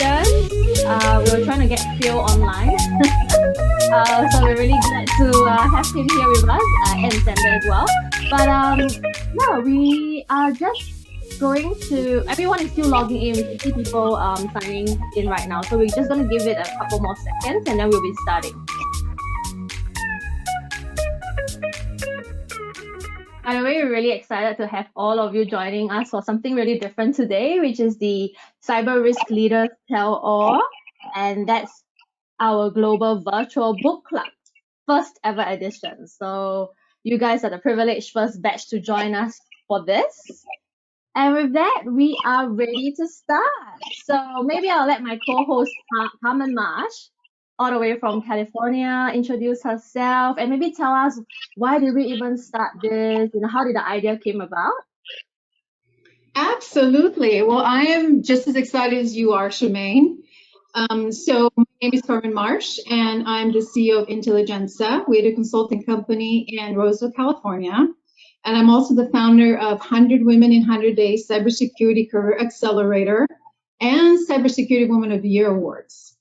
questions. We were trying to get Theo online. So we're really glad to have him here with us and Sander as well. But yeah, we are just going to, everyone is still logging in. We can see people signing in right now. So we're just going to give it a couple more seconds and then we'll be starting. By the way, we're really excited to have all of you joining us for something really different today, which is the Cyber Risk Leaders Tell All. And that's our global virtual book club, first ever edition. So you guys are the privileged first batch to join us for this. And with that, we are ready to start. So maybe I'll let my co-host Carmen Marsh, all the way from California, introduce herself and maybe tell us why did we even start this? How did the idea came about? Absolutely. Well, I am just as excited as you are, Shamane. So my name is Carmen Marsh, and I'm the CEO of Inteligenca. We're a consulting company in Roseville, California. And I'm also the founder of 100 Women in 100 Days Cybersecurity Career Accelerator and Cybersecurity Woman of the Year Awards.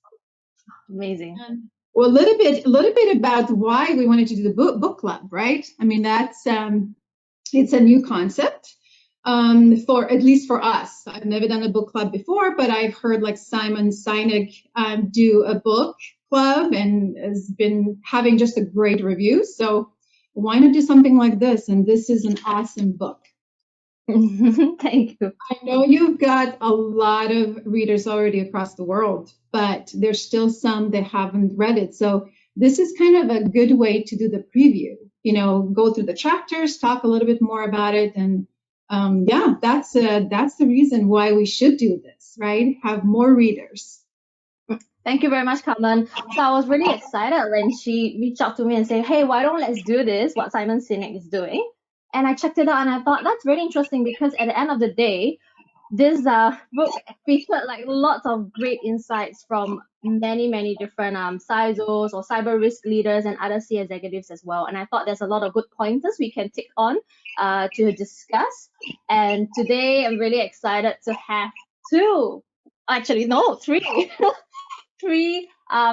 Amazing. Well, a little bit about why we wanted to do the book club, right? I mean, that's it's a new concept. For at least for us. I've never done a book club before, but I've heard like Simon Sinek do a book club and has been having just a great review. So why not do something like this? And this is an awesome book. Thank you. I know you've got a lot of readers already across the world, but there's still some that haven't read it. So this is kind of a good way to do the preview, go through the chapters, talk a little bit more about it, and yeah, that's the reason why we should do this, right? Have more readers. Thank you very much, Carmen. So I was really excited when she reached out to me and said, hey, why don't let's do this, what Simon Sinek is doing. And I checked it out and I thought that's very interesting because at the end of the day, this book featured like lots of great insights from many different CISOs or cyber risk leaders and other C executives as well. And I thought there's a lot of good pointers we can take on to discuss. And today I'm really excited to have three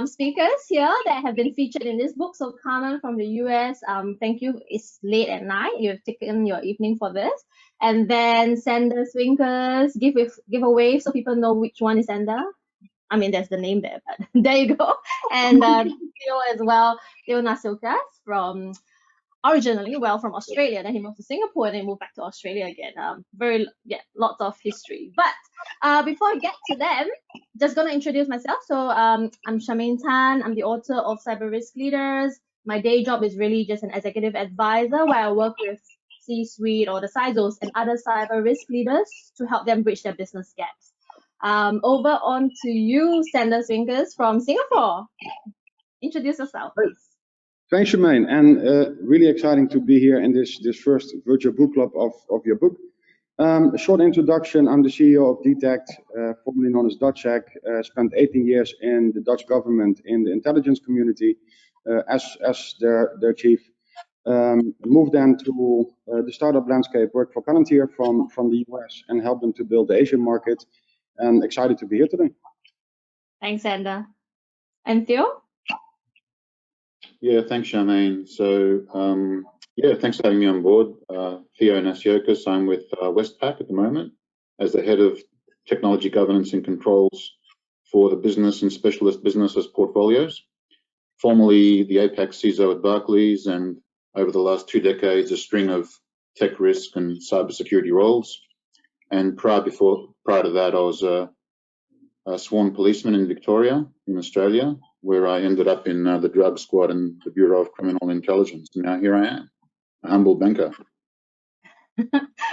speakers here that have been featured in this book. So Carmen from the US, thank you. It's late at night. You've taken your evening for this. And then Sander Swinkels, give a wave so people know which one is Sander. I mean, there's the name there, but there you go. And Theo as well, Theo Nassiokas from originally, from Australia. Then he moved to Singapore and then moved back to Australia again. Lots of history. But before I get to them, just going to introduce myself. So I'm Shamane Tan. I'm the author of Cyber Risk Leaders. My day job is really just an executive advisor where I work with C-suite or the CISOs and other cyber risk leaders to help them bridge their business gaps. Over on to you, Sander Swinkels from Singapore. Introduce yourself, please. Thanks, Shamane, and really exciting to be here in this first virtual book club of your book. A short introduction, I'm the CEO of DTACT, formerly known as DTACT. Spent 18 years in the Dutch government in the intelligence community as their chief. Moved then to the startup landscape, worked for Palantir from the US and helped them to build the Asian market, and excited to be here today. Thanks, Sander. And Theo? Yeah, thanks, Shamane. So, thanks for having me on board. Theo Nassiokas, I'm with Westpac at the moment as the head of technology governance and controls for the business and specialist businesses portfolios. Formerly the APAC CISO at Barclays, and over the last 2 decades, a string of tech risk and cybersecurity roles. And prior to that, I was a sworn policeman in Victoria, in Australia, where I ended up in the drug squad and the Bureau of Criminal Intelligence. And now here I am, a humble banker.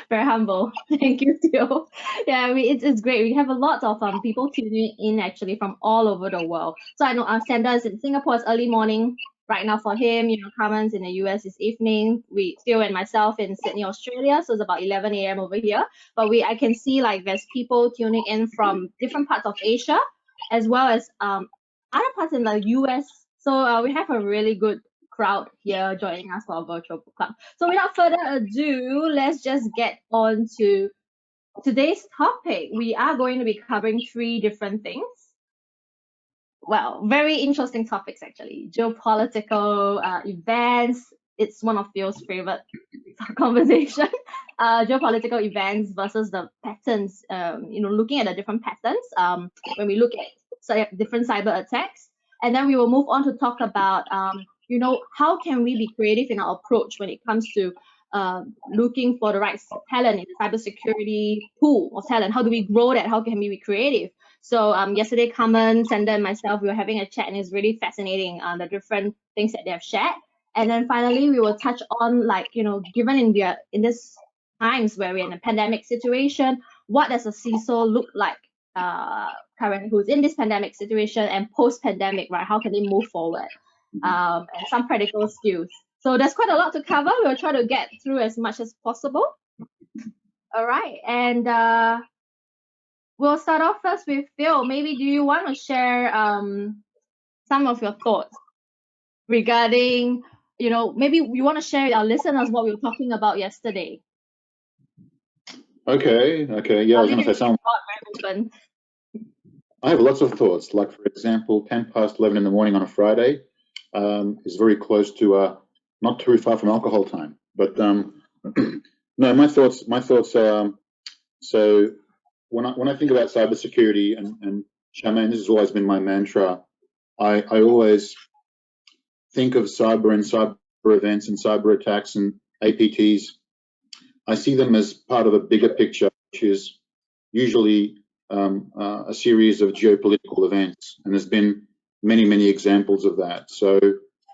Very humble. Thank you, Theo. Yeah, it's great. We have a lot of people tuning in actually from all over the world. So I know Sander is in Singapore, it's early morning right now for him. Carmen's in the US is evening. Theo and myself in Sydney, Australia. So it's about 11 a.m. over here. But I can see like there's people tuning in from different parts of Asia, as well as other parts in the US. So we have a really good crowd here joining us for our virtual book club. So without further ado, let's just get on to today's topic. We are going to be covering 3 different things. well, very interesting topics actually. Geopolitical events. It's one of Theo's favorite conversation. Geopolitical events versus the patterns. Looking at the different patterns. When we look at different cyber attacks, and then we will move on to talk about how can we be creative in our approach when it comes to looking for the right talent in the cybersecurity pool of talent. How do we grow that? How can we be creative? So yesterday, Carmen, Sander, and myself, we were having a chat, and it's really fascinating the different things that they have shared. And then finally, we will touch on, given in this times where we're in a pandemic situation, what does a CISO look like currently, who's in this pandemic situation, and post-pandemic, right? How can they move forward? And some practical skills. So there's quite a lot to cover. We'll try to get through as much as possible. All right, and we'll start off first with Phil. Maybe do you want to share some of your thoughts regarding, maybe you want to share with our listeners what we were talking about yesterday? Okay. Yeah, I was going to say I have lots of thoughts. Like, for example, 11 in the morning on a Friday is very close to not too far from alcohol time. But no, my thoughts are, so when I think about cybersecurity, and Shamane, this has always been my mantra, I always think of cyber and cyber events and cyber attacks and APTs. I see them as part of a bigger picture, which is usually a series of geopolitical events, and there's been many examples of that. So,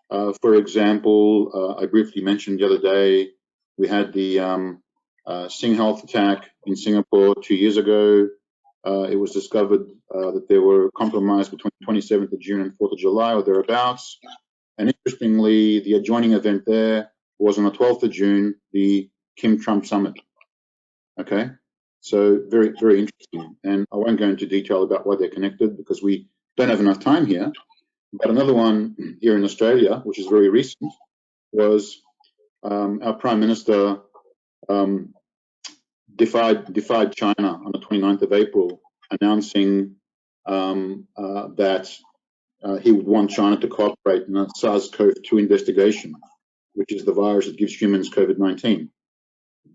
for example, I briefly mentioned the other day, we had the Sing Health attack in Singapore 2 years ago. It was discovered that there were compromised between 27th of June and 4th of July or thereabouts. And interestingly, the adjoining event there was on the 12th of June, the Kim-Trump summit. Okay, so very interesting. And I won't go into detail about why they're connected because we don't have enough time here. But another one here in Australia, which is very recent, was our Prime Minister defied China on the 29th of April, announcing that he would want China to cooperate in a SARS-CoV-2 investigation, which is the virus that gives humans COVID-19.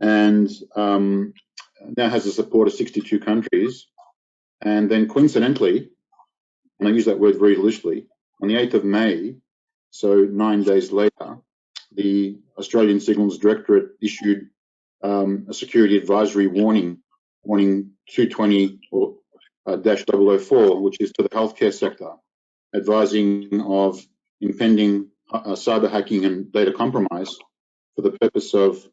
And now has the support of 62 countries. And then coincidentally, and I use that word very loosely, on the 8th of May, so 9 days later, the Australian Signals Directorate issued a security advisory warning 220 or -004, which is to the healthcare sector, advising of impending cyber hacking and data compromise for the purpose of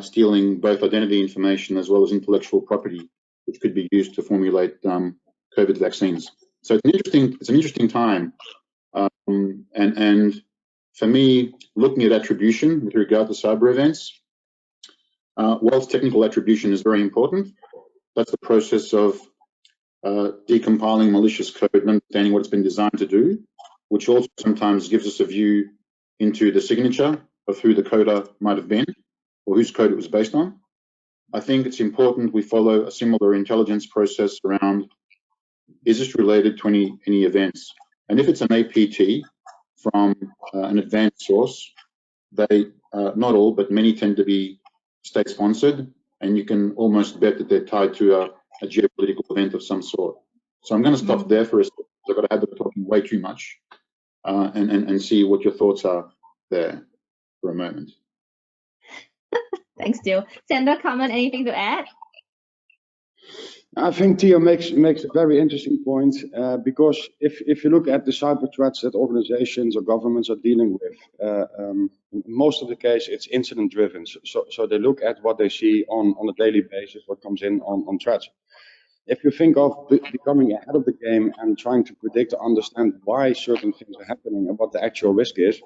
stealing both identity information as well as intellectual property, which could be used to formulate COVID vaccines. So it's an interesting time, and for me, looking at attribution with regard to cyber events, whilst technical attribution is very important, that's the process of decompiling malicious code and understanding what it's been designed to do, which also sometimes gives us a view into the signature of who the coder might have been or whose code it was based on. I think it's important we follow a similar intelligence process around, is this related to any events? And if it's an APT from an advanced source, they, not all, but many tend to be state-sponsored, and you can almost bet that they're tied to a geopolitical event of some sort. So I'm going to stop there for a second. I've got to have them talking way too much, and see what your thoughts are there for a moment. Thanks, Theo. Sander, Carmen, anything to add? I think Theo makes a very interesting point, because if you look at the cyber threats that organizations or governments are dealing with, most of the case it's incident driven. So they look at what they see on a daily basis, what comes in on threats. If you think of becoming ahead of the game and trying to predict or understand why certain things are happening and what the actual risk is,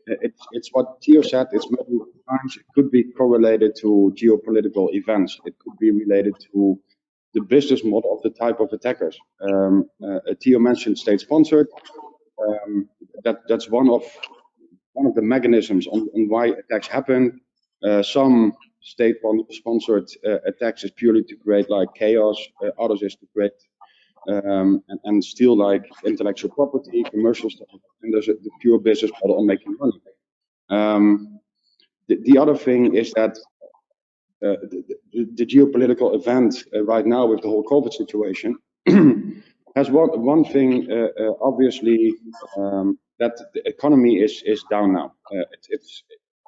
it's what Theo said. It's many times it could be correlated to geopolitical events. It could be related to the business model of the type of attackers. Theo mentioned state-sponsored. That's one of the mechanisms on why attacks happen. Some state-sponsored attacks is purely to create like chaos. Others is to create and steal like intellectual property, commercial stuff, and there's the pure business model on making money. The other thing is that the geopolitical event right now with the whole COVID situation has one thing obviously, that the economy is down now. It's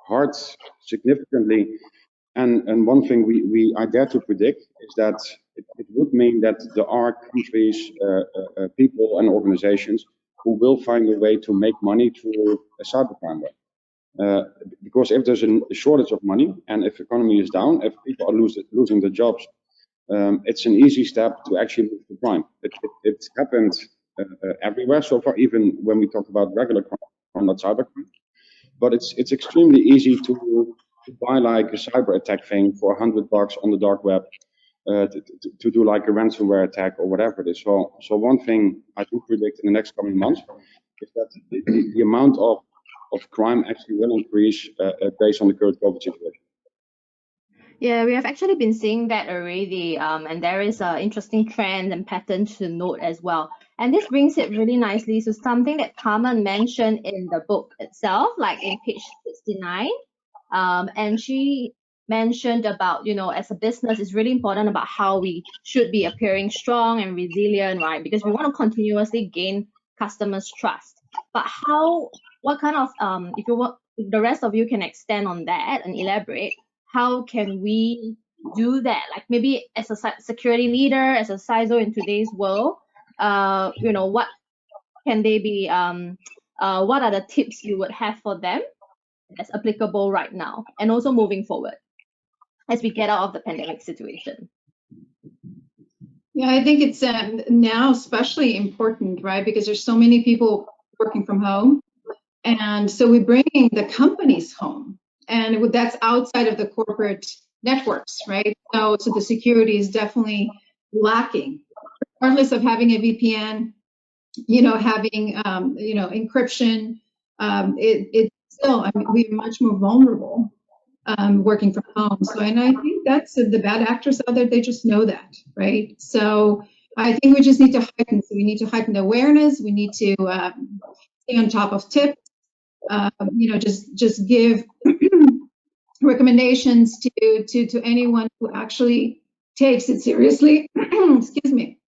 hard significantly, and one thing I dare to predict is that it would mean that there are countries, people and organizations who will find a way to make money through a cybercrime web. Because if there's a shortage of money and if the economy is down, if people are losing their jobs, it's an easy step to actually move to crime. It happened everywhere so far, even when we talk about regular crime, not cybercrime. But it's extremely easy to buy like a cyber attack thing for $100 on the dark web, to do like a ransomware attack or whatever it is. So one thing I do predict in the next coming months is that the amount of crime actually will increase based on the current COVID situation. Yeah, we have actually been seeing that already, and there is an interesting trend and pattern to note as well. And this brings it really nicely to something that Carmen mentioned in the book itself, like in page 69. And she mentioned about, as a business, it's really important about how we should be appearing strong and resilient, right? Because we want to continuously gain customers' trust. But what kind of, if the rest of you can extend on that and elaborate, how can we do that? Like maybe as a security leader, as a CISO in today's world, what can they be, what are the tips you would have for them that's applicable right now and also moving forward as we get out of the pandemic situation? Yeah, I think it's now especially important, right? Because there's so many people working from home. And so we're bringing the companies home. And that's outside of the corporate networks, right? So the security is definitely lacking. Regardless of having a VPN, having, encryption, it's still, we're much more vulnerable working from home. So, and I think that's the bad actors out there, they just know that, right? So I think we just need to heighten. So we need to heighten the awareness. We need to stay on top of tips. Just give recommendations to anyone who actually takes it seriously. Excuse me.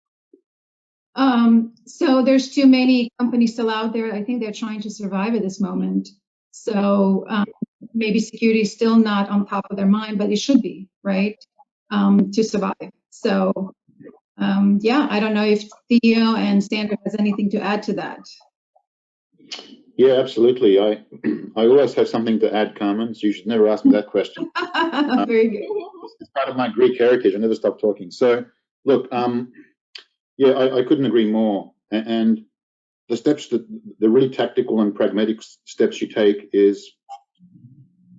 So there's too many companies still out there. I think they're trying to survive at this moment. So maybe security is still not on top of their mind, but it should be, right, to survive. So yeah, I don't know if Theo and Sander has anything to add to that. Yeah, absolutely. I always have something to add, Carmen, so you should never ask me that question. Very good. It's part of my Greek heritage. I never stop talking. So, look, yeah, I couldn't agree more. And the steps, the really tactical and pragmatic steps you take is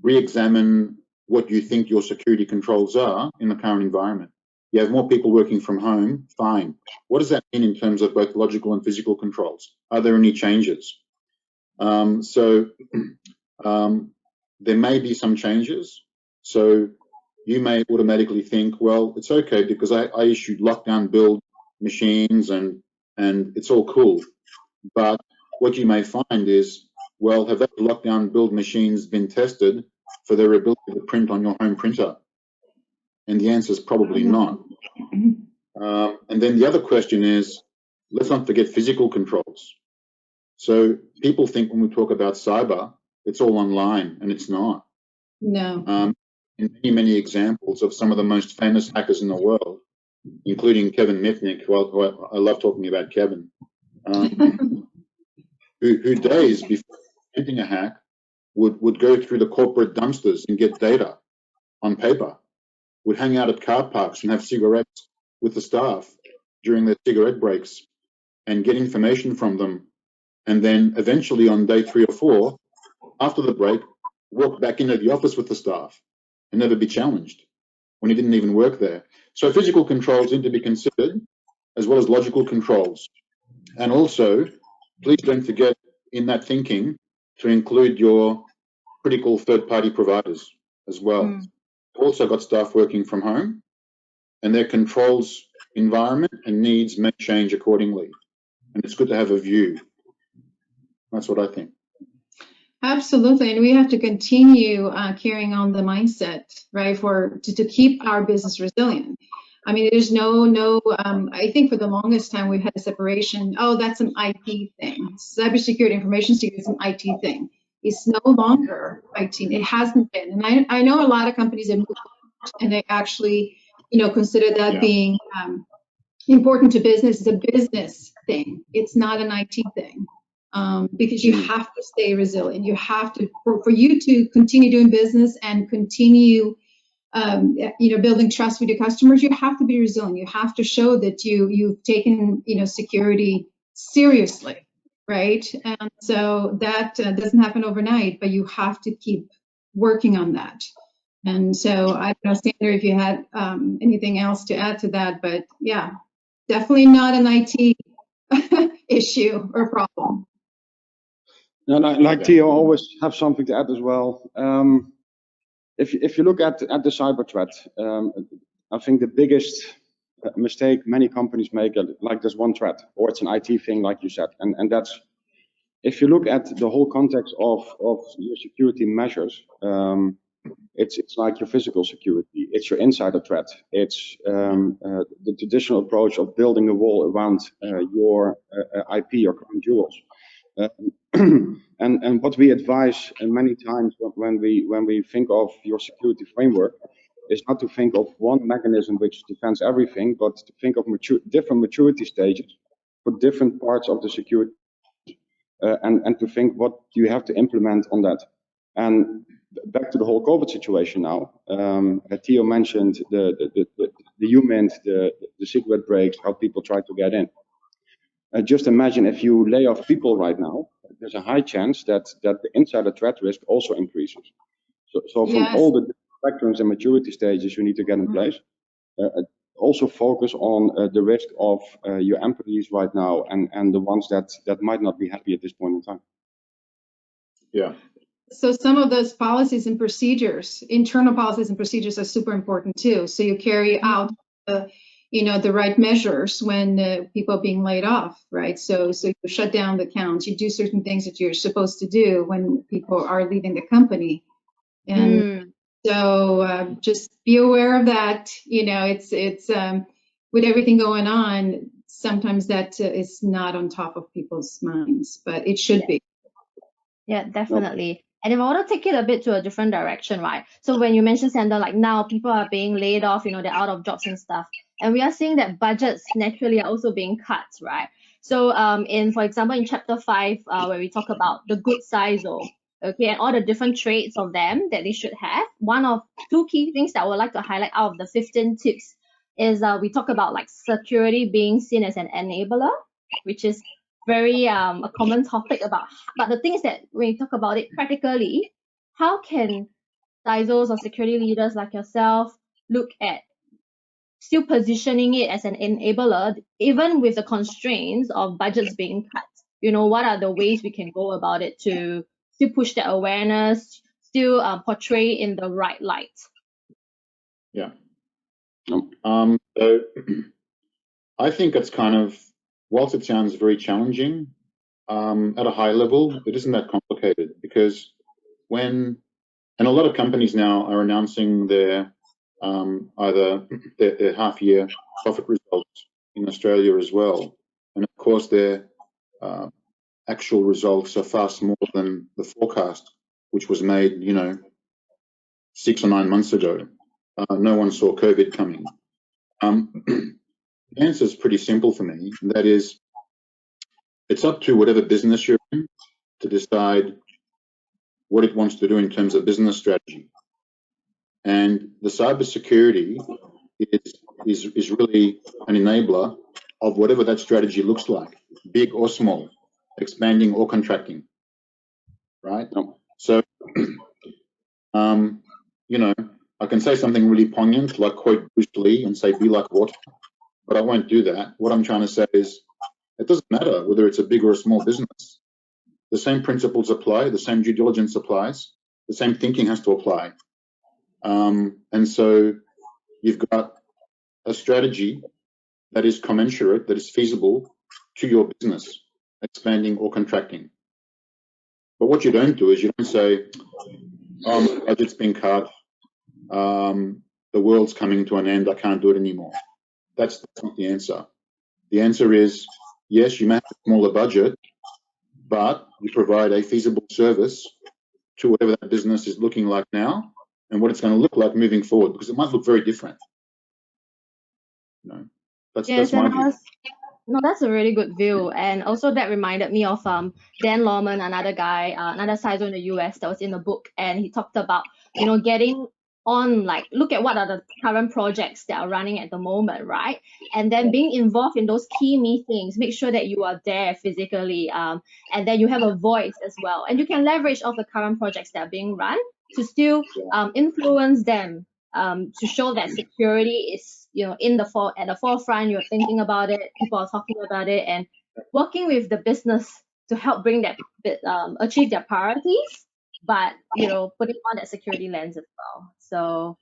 re-examine what you think your security controls are in the current environment. You have more people working from home, fine. What does that mean in terms of both logical and physical controls? Are there any changes? There may be some changes. So you may automatically think, well, it's okay because I issued lockdown build machines and it's all cool. But what you may find is, well, have those lockdown build machines been tested for their ability to print on your home printer? And the answer is probably not. And then the other question is, let's not forget physical controls. So people think when we talk about cyber, it's all online, and it's not. No. In many examples of some of the most famous hackers in the world, including Kevin Mitnick, who I love talking about Kevin, who days before attempting a hack would go through the corporate dumpsters and get data on paper, would hang out at car parks and have cigarettes with the staff during their cigarette breaks and get information from them. And then eventually on day 3 or 4, after the break, walk back into the office with the staff and never be challenged when he didn't even work there. So physical controls need to be considered as well as logical controls. And also, please don't forget in that thinking to include your critical third-party providers as well. Also got staff working from home and their controls environment and needs may change accordingly. And it's good to have a view. That's what I think. Absolutely, and we have to continue carrying on the mindset, right, to keep our business resilient. I mean, there's I think for the longest time we've had a separation. Oh, that's an IT thing. Cybersecurity, information security is an IT thing. It's no longer IT. It hasn't been. And I know a lot of companies have moved on and they actually, consider that being important to business. It's a business thing. It's not an IT thing. Because you have to stay resilient. You have to, for you to continue doing business and continue, building trust with your customers, you have to be resilient. You have to show that you've taken, security seriously, right? And so that doesn't happen overnight, but you have to keep working on that. And so I don't know, Sander, if you had anything else to add to that, but yeah, definitely not an IT issue or problem. No, like Theo, always have something to add as well. If you look at the cyber threat, I think the biggest mistake many companies make, like there's one threat, or it's an IT thing, like you said, and that's, if you look at the whole context of your security measures, it's like your physical security, it's your insider threat, it's the traditional approach of building a wall around your IP, your crown jewels. And what we advise many times when we think of your security framework is not to think of one mechanism which defends everything, but to think of different maturity stages for different parts of the security, and to think what you have to implement on that. And back to the whole COVID situation now, Theo mentioned the UMINT, the cigarette breaks, how people try to get in. Just imagine if you lay off people right now, there's a high chance that the insider threat risk also increases. So from all the spectrums and maturity stages you need to get in place, also focus on the risk of your employees right now and the ones that might not be happy at this point in time. Yeah. So some of those policies and procedures, internal policies and procedures, are super important too. So you carry out the right measures when people are being laid off, right? So you shut down the accounts, you do certain things that you're supposed to do when people are leaving the company. And so just be aware of that. It's with everything going on, sometimes that is not on top of people's minds, but it should be. Yeah, definitely. And if I want to take it a bit to a different direction, right? So when you mentioned, Sander, like now people are being laid off, they're out of jobs and stuff. And we are seeing that budgets naturally are also being cut, right? So for example, in chapter 5, where we talk about the good CISO, okay, and all the different traits of them that they should have, one of two key things that I would like to highlight out of the 15 tips is we talk about like security being seen as an enabler, which is very a common topic but the thing is that when you talk about it practically, how can CISOs or security leaders like yourself look at still positioning it as an enabler, even with the constraints of budgets being cut? What are the ways we can go about it to still push that awareness, still portray in the right light? Yeah. So I think it's kind of, whilst it sounds very challenging, at a high level, it isn't that complicated, because and a lot of companies now are announcing their either their half-year profit results in Australia as well, and of course their actual results are far smaller than the forecast, which was made 6 or 9 months ago. No one saw COVID coming. The answer is pretty simple for me. That is, it's up to whatever business you're in to decide what it wants to do in terms of business strategy. And the cybersecurity is really an enabler of whatever that strategy looks like, big or small, expanding or contracting, right? So, I can say something really poignant, like quote Bruce Lee and say, be like water, but I won't do that. What I'm trying to say is, it doesn't matter whether it's a big or a small business. The same principles apply, the same due diligence applies, the same thinking has to apply. And so you've got a strategy that is commensurate, that is feasible to your business, expanding or contracting. But what you don't do is you don't say, oh, my budget's been cut, the world's coming to an end, I can't do it anymore. That's not the answer. The answer is, yes, you may have a smaller budget, but you provide a feasible service to whatever that business is looking like now and what it's going to look like moving forward, because it might look very different. That's my view. No, that's a really good view. And also that reminded me of Dan Lawman, another guy, another CISO in the US that was in the book. And he talked about, getting on, like, look at what are the current projects that are running at the moment, right? And then being involved in those key meetings, make sure that you are there physically, and then you have a voice as well. And you can leverage off the current projects that are being run to still influence them, to show that security is, at the forefront. You're thinking about it, people are talking about it, and working with the business to help bring that achieve their priorities, but putting on that security lens as well. So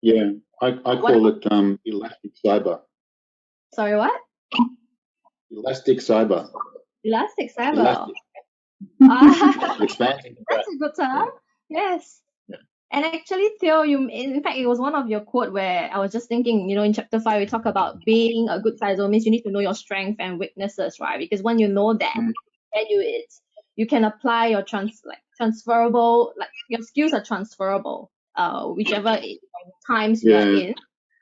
yeah, I call it elastic cyber. Sorry, what? Elastic cyber. Elastic cyber. Elastic. That's a good term. Yes. And actually, Theo, in fact, it was one of your quote where I was just thinking, in chapter 5, we talk about being a good CISO means you need to know your strengths and weaknesses, right? Because when you know that, then you can apply your transferable, like your skills are transferable, whichever times you are in.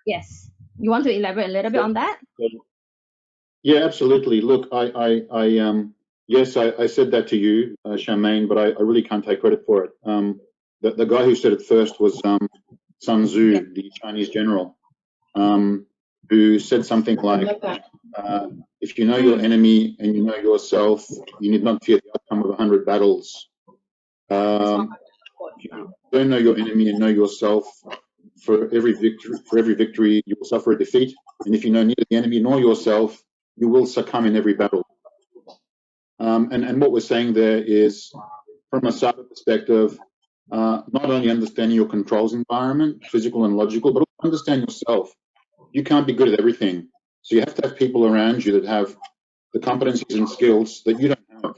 Yes. You want to elaborate a little bit on that? Yeah, absolutely. Look, yes, I said that to you, Shamane, but I really can't take credit for it. The guy who said it first was Sun Tzu, the Chinese general, who said something like, if you know your enemy and you know yourself, you need not fear the outcome of 100 battles. If you don't know your enemy and know yourself, for every victory, you will suffer a defeat. And if you know neither the enemy nor yourself, you will succumb in every battle. And what we're saying there is, from a cyber perspective, not only understanding your controls environment, physical and logical, but also understand yourself. You can't be good at everything. So you have to have people around you that have the competencies and skills that you don't have.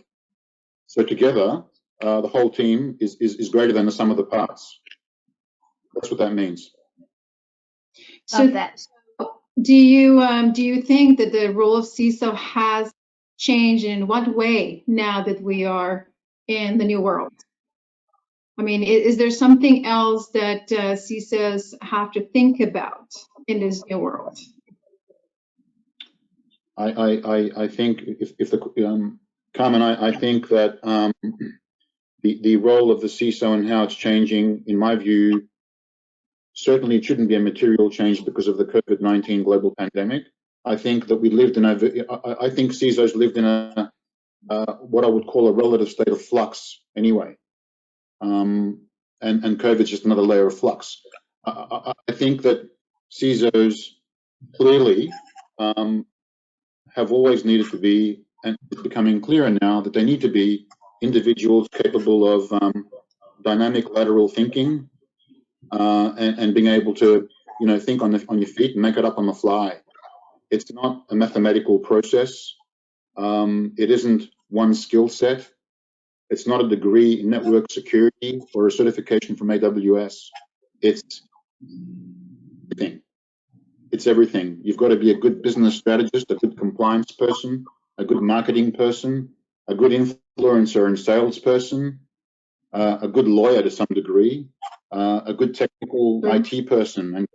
So together, the whole team is greater than the sum of the parts. That's what that means. So do you think that the role of CISO has changed, in what way now that we are in the new world? I mean, is there something else that CISOs have to think about in this new world? I think if the Carmen, I think that the role of the CISO and how it's changing, in my view, certainly it shouldn't be a material change because of the COVID-19 global pandemic. I think that I think CISOs lived in a what I would call a relative state of flux anyway. And COVID's just another layer of flux. I think that CISOs clearly have always needed to be, and it's becoming clearer now, that they need to be individuals capable of dynamic lateral thinking and being able to, think on your feet and make it up on the fly. It's not a mathematical process. It isn't one skill set. It's not a degree in network security or a certification from AWS. It's everything. It's everything. You've got to be a good business strategist, a good compliance person, a good marketing person, a good influencer and salesperson, a good lawyer to some degree, a good technical IT person, and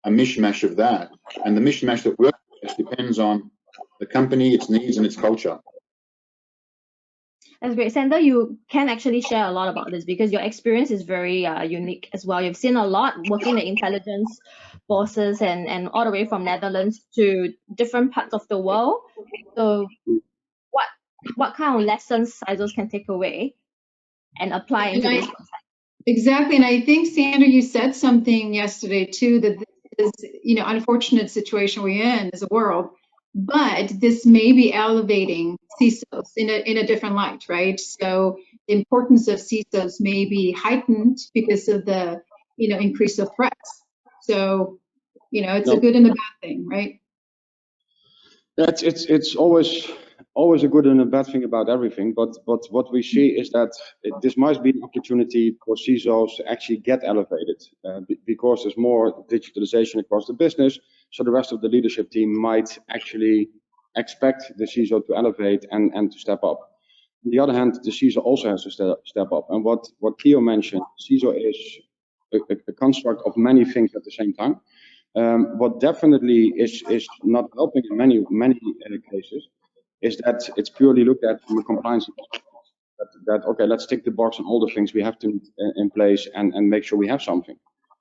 a mishmash of that. And the mishmash that works depends on the company, its needs, and its culture. That's great. Sander, you can actually share a lot about this because your experience is very unique as well. You've seen a lot working in intelligence forces and all the way from Netherlands to different parts of the world. So what kind of lessons CISOs can take away and apply into this context? Exactly. And I think, Sander, you said something yesterday too, that this is, unfortunate situation we're in as a world, but this may be elevating CISOs in a different light, right? So the importance of CISOs may be heightened because of the, increase of threats. So, it's a good and a bad thing, right? It's always a good and a bad thing about everything, but what we see is that this might be an opportunity for CISOs to actually get elevated because there's more digitalization across the business. So the rest of the leadership team might actually expect the CISO to elevate and to step up. On the other hand, the CISO also has to step up. And what Theo mentioned, CISO is a construct of many things at the same time. What definitely is not helping in many cases is that it's purely looked at from a compliance perspective. That okay, let's tick the box on all the things we have to in place and make sure we have something.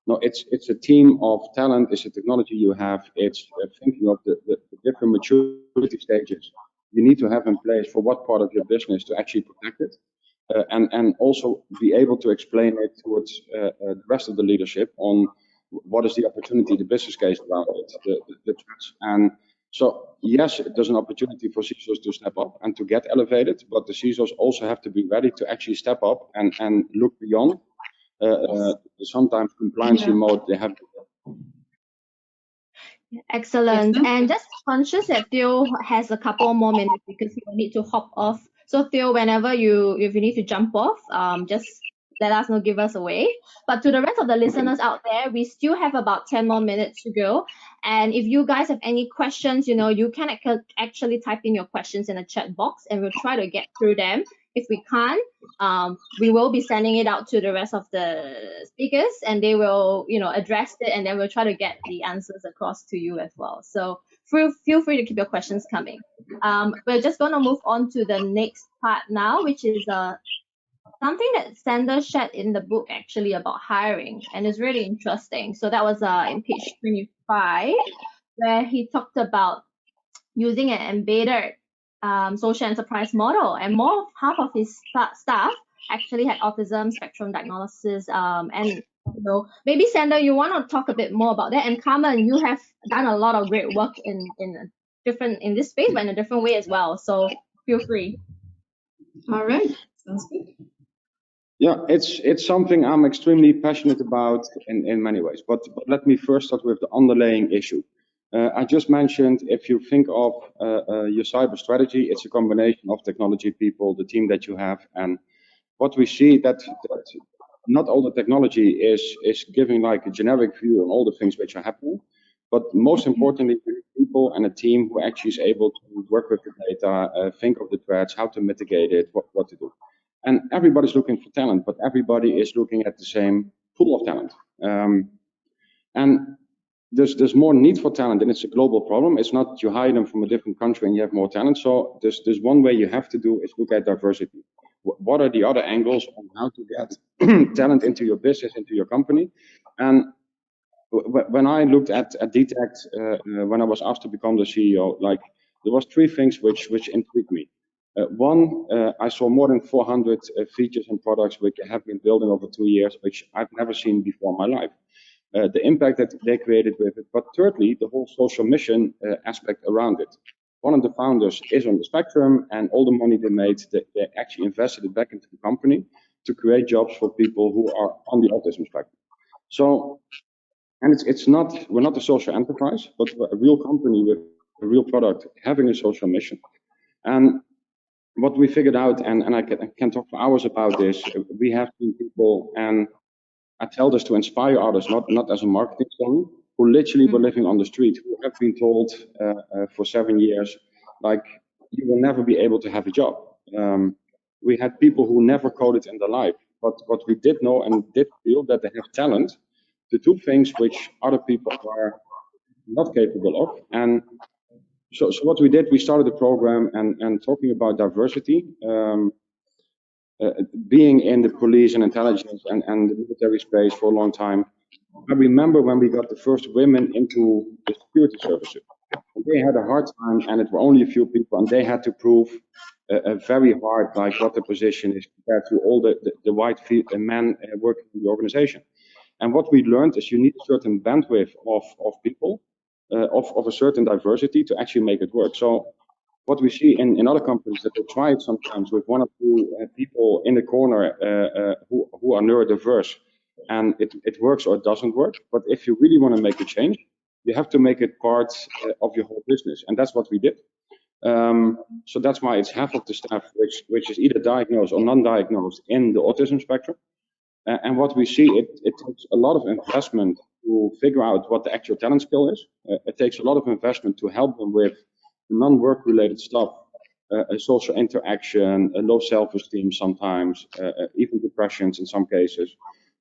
No, it's a team of talent. It's a technology you have. It's thinking of the different maturity stages you need to have in place for what part of your business to actually protect it, and also be able to explain it towards the rest of the leadership on what is the opportunity, the business case around it, the threats. And so, yes, there's an opportunity for CISOs to step up and to get elevated, but the CISOs also have to be ready to actually step up and look beyond sometimes compliance mode they have. Excellent. And just conscious that Theo has a couple more minutes because he will need to hop off. So Theo, whenever if you need to jump off, just let us know, give us a wave. But to the rest of the listeners out there, we still have about 10 more minutes to go. And if you guys have any questions, you can actually type in your questions in the chat box and we'll try to get through them. If we can't, we will be sending it out to the rest of the speakers and they will, address it and then we'll try to get the answers across to you as well. So feel free to keep your questions coming. We're just going to move on to the next part now, which is something that Sander shared in the book actually about hiring, and it's really interesting. So that was in page 25, where he talked about using an embedded social enterprise model, and half of his staff actually had autism spectrum diagnosis. And maybe Sander, you want to talk a bit more about that. And Carmen, you have done a lot of great work in this space, but in a different way as well. So feel free. All right, sounds good. Yeah, it's something I'm extremely passionate about in many ways. But let me first start with the underlying issue. I just mentioned, if you think of your cyber strategy, it's a combination of technology people, the team that you have, and what we see that not all the technology is giving like a generic view on all the things which are happening, but most importantly, people and a team who actually is able to work with the data, think of the threats, how to mitigate it, what to do. And everybody's looking for talent, but everybody is looking at the same pool of talent. And there's more need for talent, and it's a global problem. It's not you hire them from a different country and you have more talent. So there's one way you have to do is look at diversity. What are the other angles on how to get talent into your business, into your company? And when I looked at DTACT, when I was asked to become the CEO, there was three things which intrigued me. One, I saw more than 400 features and products which I have been building over 2 years, which I've never seen before in my life. The impact that they created with it, but thirdly, the whole social mission aspect around it. One of the founders is on the spectrum, and all the money they made, they actually invested it back into the company to create jobs for people who are on the autism spectrum. So, and we're not a social enterprise, but we're a real company with a real product having a social mission. And what we figured out, and I can talk for hours about this, we have seen people, and I tell this to inspire others, not as a marketing story, who literally were living on the street, who have been told for 7 years, like, you will never be able to have a job. We had people who never coded in their life, but what we did know and did feel that they have talent to do things which other people are not capable of. And so what we did, we started a program and talking about diversity, being in the police and intelligence and the military space for a long time. I remember when we got the first women into the security services. They had a hard time, and it were only a few people, and they had to prove very hard, like what the position is compared to all the white men working in the organization. And what we learned is you need a certain bandwidth of people, of a certain diversity to actually make it work. So what we see in other companies that they try it sometimes with one or two people in the corner who are neurodiverse, and it works or it doesn't work. But if you really want to make a change, you have to make it part of your whole business, and that's what we did. So that's why it's half of the staff which is either diagnosed or non-diagnosed in the autism spectrum. And what we see, it takes a lot of investment to figure out what the actual talent skill is. It takes a lot of investment to help them with non-work related stuff, social interaction, low self-esteem sometimes, even depressions in some cases.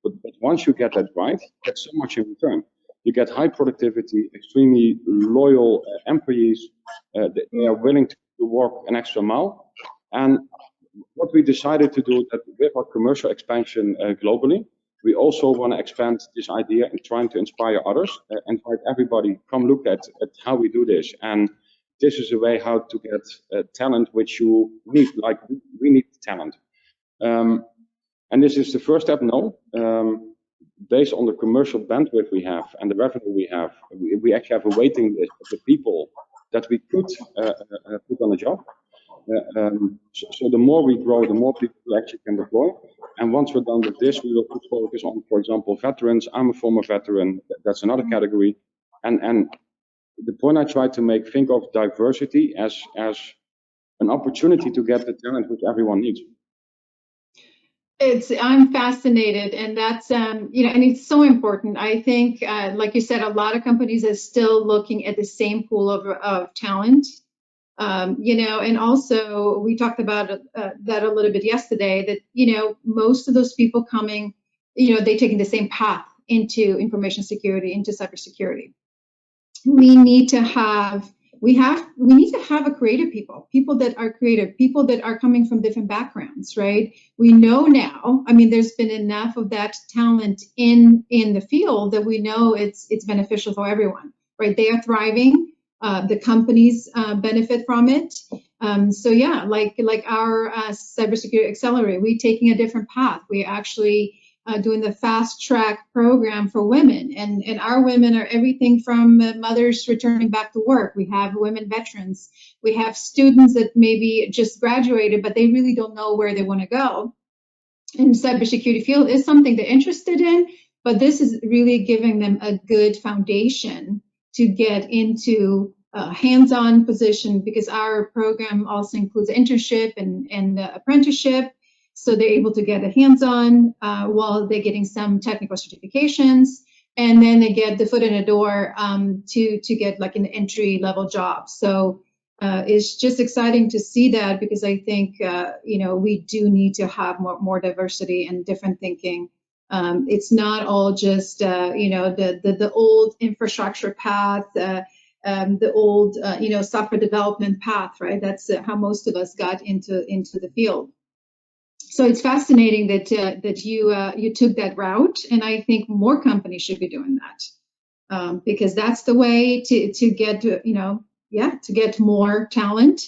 But once you get that right, you get so much in return. You get high productivity, extremely loyal employees. They are willing to walk an extra mile. And what we decided to do that with our commercial expansion globally, we also want to expand this idea and trying to inspire others, invite everybody, come look at how we do this. And this is a way how to get talent which you need, like we need talent. And this is the first step, no. Based on the commercial bandwidth we have and the revenue we have, we actually have a waiting list of the people that we could put on a job. So the more we grow, the more people we actually can deploy. And once we're done with this, we will focus on, for example, veterans. I'm a former veteran. That's another category. And the point I try to make, think of diversity as an opportunity to get the talent which everyone needs. I'm fascinated, and that's and it's so important. I think, like you said, a lot of companies are still looking at the same pool of talent. And also we talked about that a little bit yesterday, that, most of those people coming, they're taking the same path into information security, into cybersecurity. We need to have a creative people that are creative, people that are coming from different backgrounds, right? We know now, there's been enough of that talent in the field that we know it's beneficial for everyone, right? They are thriving. The companies benefit from it. So yeah, like our cybersecurity accelerator, we're taking a different path. We're actually doing the fast track program for women, and our women are everything from mothers returning back to work. We have women veterans. We have students that maybe just graduated, but they really don't know where they want to go. And cybersecurity field is something they're interested in, but this is really giving them a good foundation to get into a hands-on position, because our program also includes internship and apprenticeship. So they're able to get a hands-on while they're getting some technical certifications, and then they get the foot in the door to get like an entry-level job. So it's just exciting to see that, because I think we do need to have more diversity and different thinking. It's not all just the old infrastructure path, the old software development path, right? That's how most of us got into the field. So it's fascinating that you took that route, and I think more companies should be doing that, because that's the way to get to get more talent.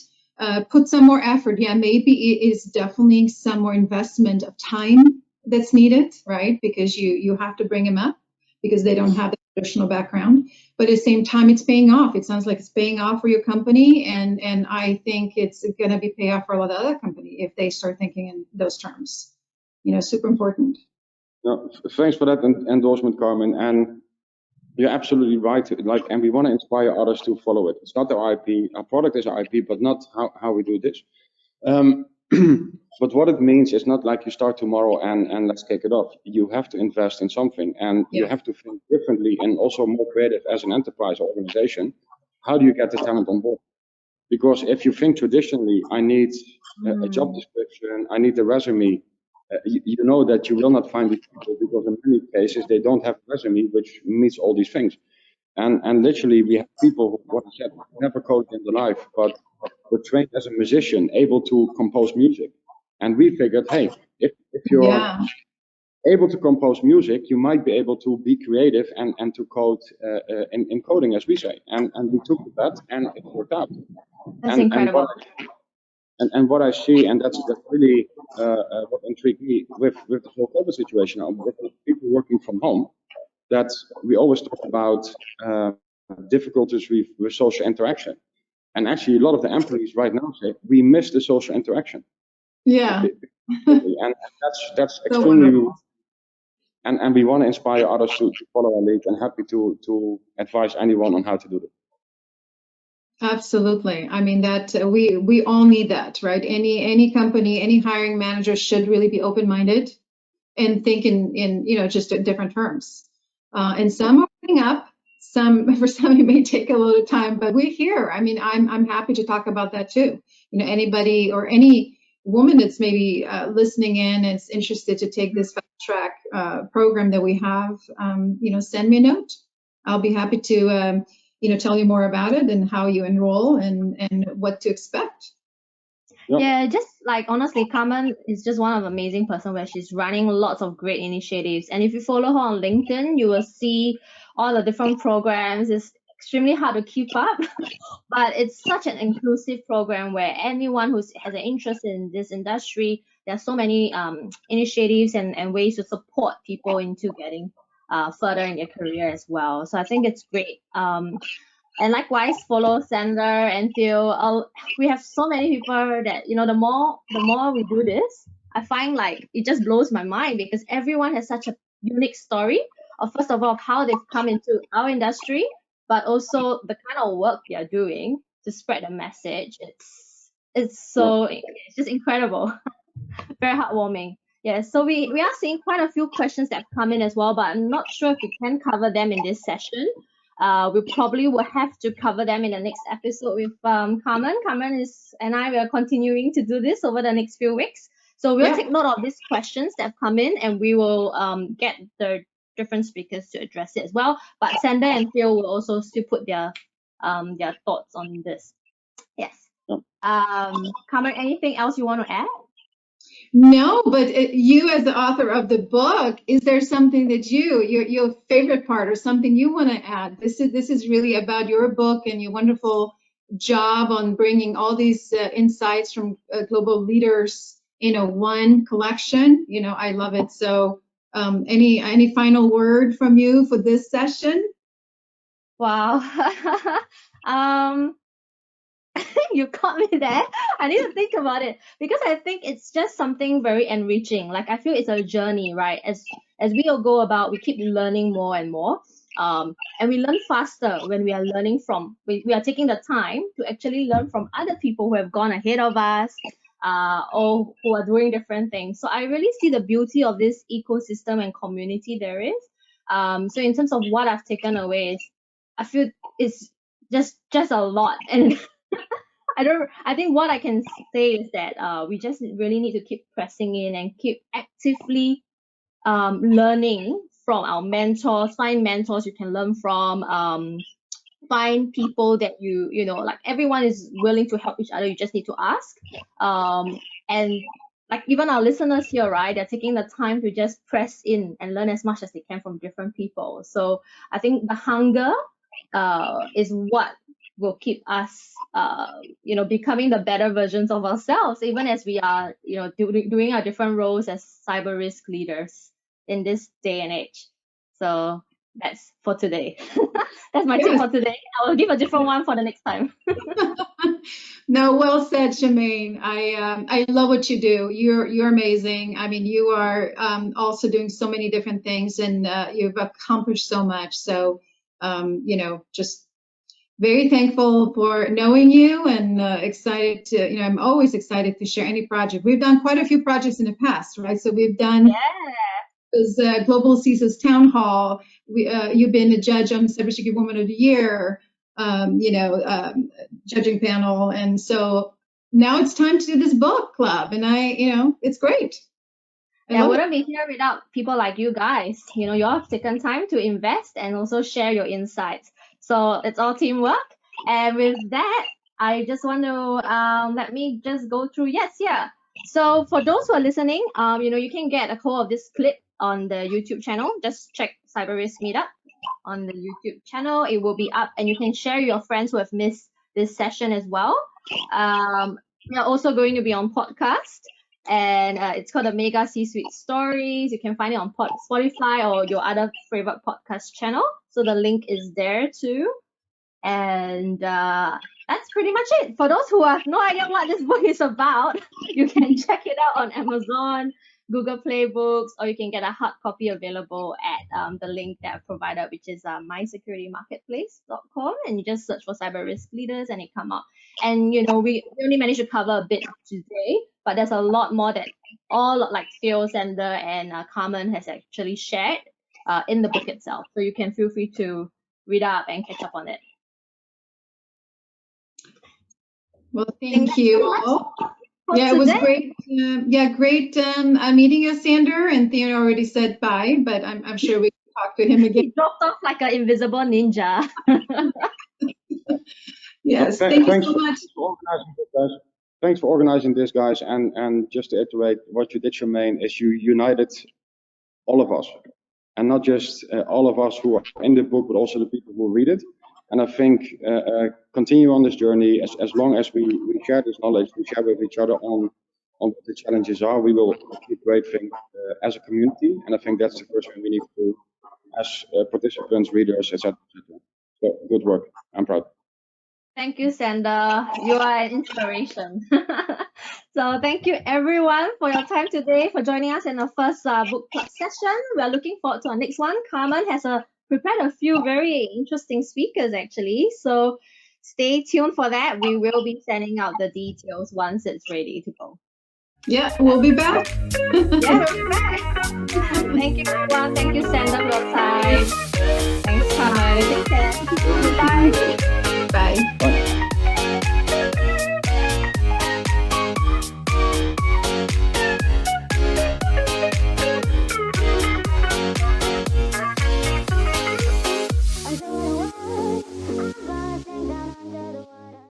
Put some more effort. Yeah, maybe it is definitely some more investment of time that's needed, right? Because you have to bring them up because they don't have the traditional background. But at the same time, it's paying off. It sounds like it's paying off for your company, and I think it's going to be pay off for a lot of other companies if they start thinking in those terms. Super important. No, thanks for that endorsement, Carmen. And you're absolutely right. And we want to inspire others to follow it. It's not our IP. Our product is our IP, but not how we do this. But what it means is not like you start tomorrow and let's kick it off. You have to invest in something, and you have to think differently and also more creative as an enterprise or organization. How do you get the talent on board? Because if you think traditionally, I need a job description, I need a resume, you know that you will not find these people, because in many cases they don't have a resume which meets all these things. And literally we have people who, what I said, never coded in their life, but were trained as a musician, able to compose music. And we figured, hey, if you're able to compose music, you might be able to be creative and to code in coding, as we say. And we took that, and it worked out. That's incredible. And what I see, and that's really what intrigued me with the whole COVID situation, with people working from home, that we always talk about difficulties with social interaction. And actually, a lot of the employees right now say, we miss the social interaction. Yeah. And that's extremely, And we want to inspire others to follow our lead, and happy to advise anyone on how to do that. Absolutely. I mean that we all need that, right? Any company, any hiring manager should really be open-minded and think in just different terms. And some are picking up. Some for some it may take a little time, but we're here. I mean, I'm happy to talk about that too. Anybody or any woman that's maybe listening in and is interested to take this fast track program that we have, send me a note. I'll be happy to tell you more about it and how you enroll and what to expect. Yep. Yeah, just like honestly, Carmen is just one of the amazing person where she's running lots of great initiatives. And if you follow her on LinkedIn, you will see all the different programs. It's extremely hard to keep up, but it's such an inclusive program where anyone who has an interest in this industry, there are so many initiatives and ways to support people into getting further in their career as well. So I think it's great. And likewise, follow Sander and Theo. We have so many people that the more we do this, I find like it just blows my mind because everyone has such a unique story of first of all of how they've come into our industry, but also the kind of work they are doing to spread the message. It's just incredible, very heartwarming. Yeah, so we are seeing quite a few questions that have come in as well, but I'm not sure if we can cover them in this session. We probably will have to cover them in the next episode with Carmen. Carmen and I will continuing to do this over the next few weeks. So we'll take note of these questions that have come in, and we will get the different speakers to address it as well. But Sander and Theo will also still put their thoughts on this. Yes. Carmen, anything else you want to add? No, but you as the author of the book, is there something that your favorite part or something you want to add? This is really about your book and your wonderful job on bringing all these insights from global leaders in a one collection. I love it. So any final word from you for this session? Wow. You caught me there. I need to think about it because I think it's just something very enriching. Like I feel it's a journey, right? As we all go about, we keep learning more and more. And we learn faster when we are learning from. We are taking the time to actually learn from other people who have gone ahead of us, or who are doing different things. So I really see the beauty of this ecosystem and community there is. So in terms of what I've taken away is, I feel it's just a lot and. I think what I can say is that we just really need to keep pressing in and keep actively learning from our mentors, find mentors you can learn from, find people that like everyone is willing to help each other. You just need to ask. And like even our listeners here, right, they're taking the time to just press in and learn as much as they can from different people. So I think the hunger is what will keep us becoming the better versions of ourselves, even as we are doing our different roles as cyber risk leaders in this day and age. So that's for today. That's my tip for today. I will give a different one for the next time. No, well said, Shamane. I love what you do. You're amazing. I mean, you are also doing so many different things, and you've accomplished so much. So, just very thankful for knowing you, and excited to. I'm always excited to share any project. We've done quite a few projects in the past, right? So we've done. Global CISO's Town Hall. You've been a judge on Cybersecurity Woman of the Year, judging panel, and so now it's time to do this book club, and it's great. I wouldn't be here without people like you guys. You all have taken time to invest and also share your insights. So it's all teamwork. And with that, I just want to let me just go through. Yes, yeah. So for those who are listening, you can get a hold of this clip on the YouTube channel. Just check Cyber Risk Meetup on the YouTube channel. It will be up, and you can share your friends who have missed this session as well. We are also going to be on podcast, and it's called the Mega C-Suite Stories. You can find it on Spotify or your other favorite podcast channel. So the link is there too. And that's pretty much it. For those who have no idea what this book is about, you can check it out on Amazon, Google Play Books, or you can get a hard copy available at the link that I've provided, which is mysecuritymarketplace.com, and you just search for cyber risk leaders and it come up. And we only managed to cover a bit today, but there's a lot more that all like Theo, Sander, and Carmen has actually shared in the book itself. So you can feel free to read up and catch up on it. Well, thank you all. Yeah, it was great. Great meeting you, Sander. And Theo already said bye, but I'm sure we can talk to him again. He dropped off like an invisible ninja. Yes, thank you so much. Thanks for organizing this, guys. And just to iterate, what you did, Shamane, is you united all of us. And not just all of us who are in the book, but also the people who read it. And I think continue on this journey as long as we share this knowledge, we share with each other on what the challenges are, we will achieve great things as a community. And I think that's the first thing we need to do as participants, readers, etc. So good work. I'm proud. Thank you, Sander. You are an inspiration. So thank you everyone for your time today, for joining us in our first book club session. We are looking forward to our next one. Carmen has prepared a few very interesting speakers actually. So stay tuned for that. We will be sending out the details once it's ready to go. Yeah, we'll be back. Yeah, we'll be back. Thank you everyone. Thank you, Sander, for your time. Thanks, Carmen. Take care. Bye. Bye. Bye.